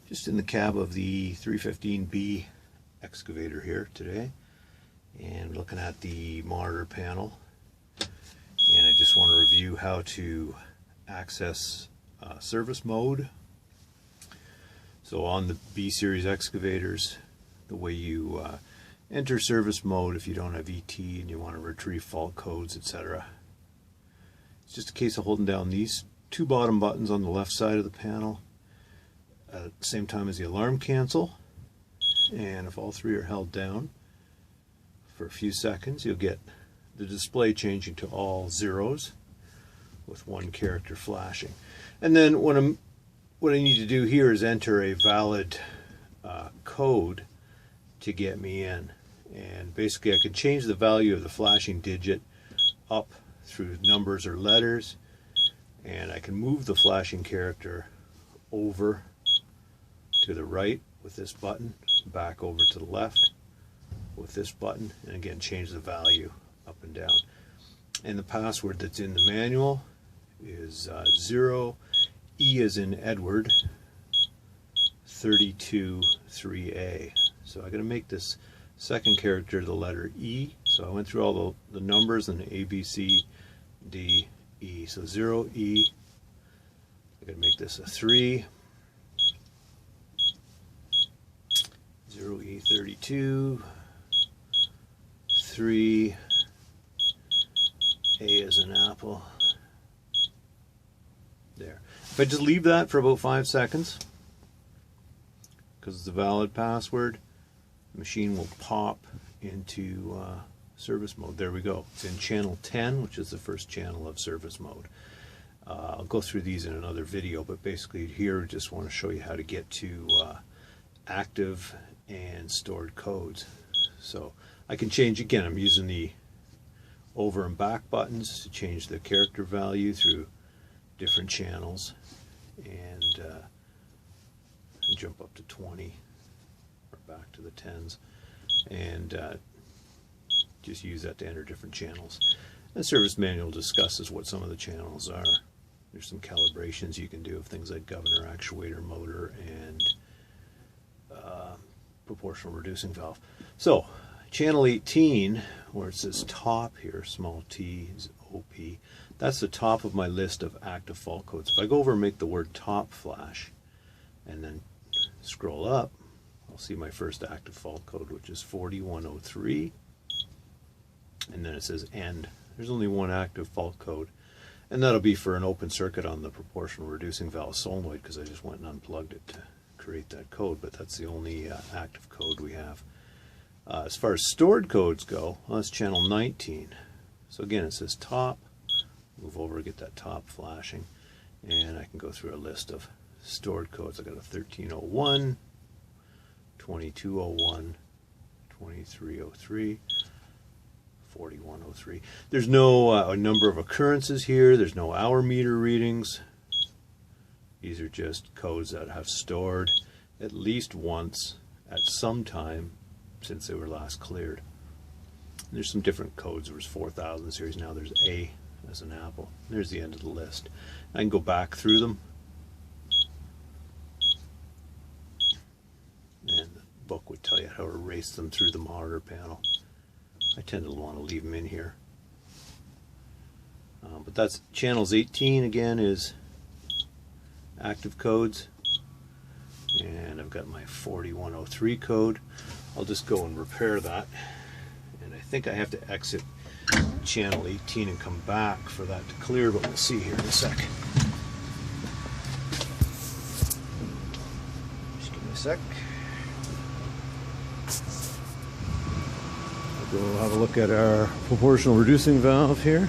Just in the cab of the 315B excavator here today, and looking at the monitor panel, and I just want to review how to access service mode. So on the B series excavators, the way you enter service mode if you don't have ET and you want to retrieve fault codes, etc. It's just a case of holding down these two bottom buttons on the left side of the panel at the same time as the alarm cancel, and if all three are held down for a few seconds, you'll get the display changing to all zeros with one character flashing. And then what I need to do here is enter a valid code to get me in, and basically I could change the value of the flashing digit up through numbers or letters, and I can move the flashing character over to the right with this button, back over to the left with this button, and again change the value up and down. And the password that's in the manual is 0 E as in Edward 323A. So I'm going to make this second character the letter E. So I went through all the numbers and A, B, C, D, E. So 0 E. I'm going to make this a 3. 0E32, 3, A as an apple. There. If I just leave that for about 5 seconds, because it's a valid password, the machine will pop into service mode. There we go. It's in channel 10, which is the first channel of service mode. I'll go through these in another video, but basically here I just want to show you how to get to active and stored codes. So I can change, again, I'm using the over and back buttons to change the character value through different channels, and jump up to 20 or back to the 10s, and just use that to enter different channels. The service manual discusses what some of the channels are. There's some calibrations you can do of things like governor, actuator, motor, and proportional reducing valve. So channel 18, where it says top here, small t is OP, that's the top of my list of active fault codes. If I go over and make the word top flash and then scroll up, I'll see my first active fault code, which is 4103, and then it says end. There's only one active fault code, and that'll be for an open circuit on the proportional reducing valve solenoid, because I just went and unplugged it to create that code, but that's the only active code we have. As far as stored codes go, well, that's channel 19. So again, it says top, move over, get that top flashing, and I can go through a list of stored codes. I got a 1301, 2201, 2303, 4103. There's no a number of occurrences here. There's no hour meter readings. These are just codes that have stored at least once at some time since they were last cleared. There's some different codes. There was 4000 series, now there's A as an apple. There's the end of the list. I can go back through them, and the book would tell you how to erase them through the monitor panel. I tend to want to leave them in here. But that's channels 18 again is active codes, and I've got my 4103 code. I'll just go and repair that, and I think I have to exit channel 18 and come back for that to clear, but we'll see here in a sec. Just give me a sec. We'll go have a look at our proportional reducing valve here.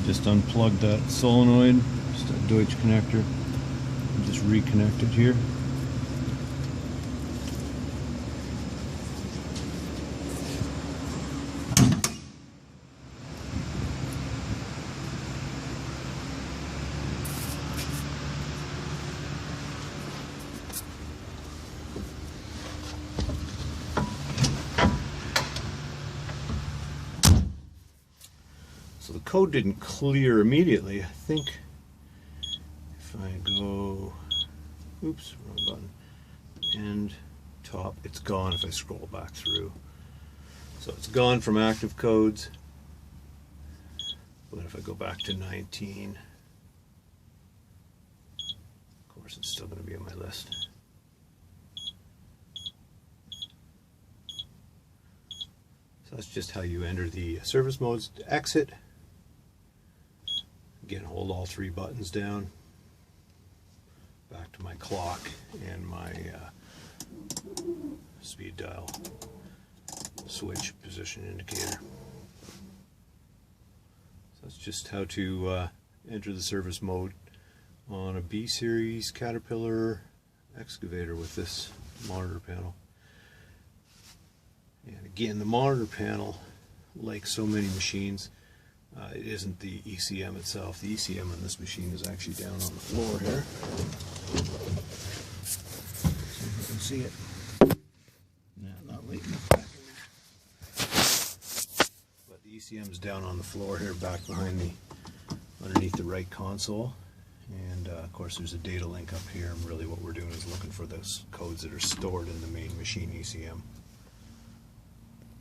Just unplugged that solenoid, just a Deutsch connector, and just reconnected here. So the code didn't clear immediately. I think if I go, oops, wrong button, and top, it's gone if I scroll back through. So it's gone from active codes. But if I go back to 19, of course it's still going to be on my list. So that's just how you enter the service modes. To exit, again, hold all three buttons down. Back to my clock and my speed dial switch position indicator. So that's just how to enter the service mode on a B series Caterpillar excavator with this monitor panel. And again, the monitor panel, like so many machines, it isn't the ECM itself. The ECM on this machine is actually down on the floor here. See if you can see it. No, not late enough back in there. But the ECM is down on the floor here, back behind the, underneath the right console. And of course there's a data link up here, and really what we're doing is looking for those codes that are stored in the main machine ECM.